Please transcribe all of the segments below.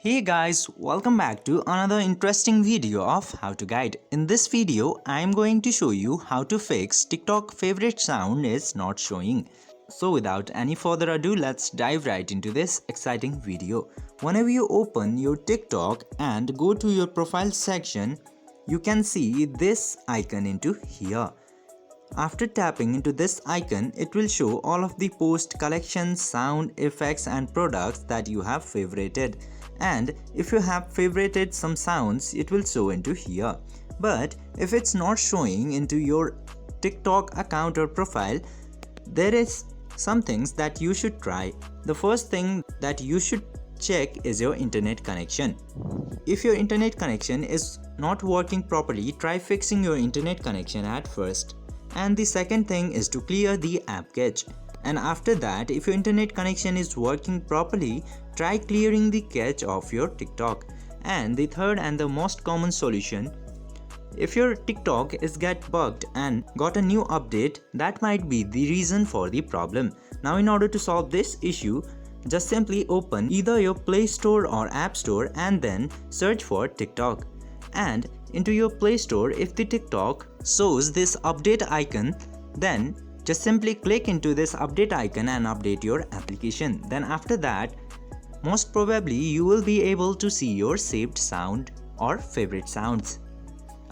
Hey guys, welcome back to another interesting video of How to Guide. In this video, I am going to show you how to fix TikTok favorite sound is not showing. So without any further ado, let's dive right into this exciting video. Whenever you open your TikTok and go to your profile section, you can see this icon into here. After tapping into this icon, it will show all of the post collections, sound effects and products that you have favorited. And if you have favorited some sounds, it will show into here. But if it's not showing into your TikTok account or profile, there is some things that you should try. The first thing that you should check is your internet connection. If your internet connection is not working properly, try fixing your internet connection at first. And the second thing is to clear the app cache. And after that, if your internet connection is working properly, try clearing the cache of your TikTok. And the third and the most common solution, if your TikTok is get bugged and got a new update, that might be the reason for the problem. Now in order to solve this issue, just simply open either your Play Store or App Store and then search for TikTok. And into your Play Store, if the TikTok shows this update icon, then just simply click into this update icon and update your application. Then after that, most probably you will be able to see your saved sound or favorite sounds.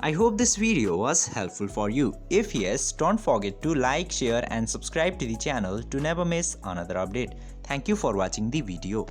I hope this video was helpful for you. If yes, don't forget to like, share and subscribe to the channel to never miss another update. Thank you for watching the video.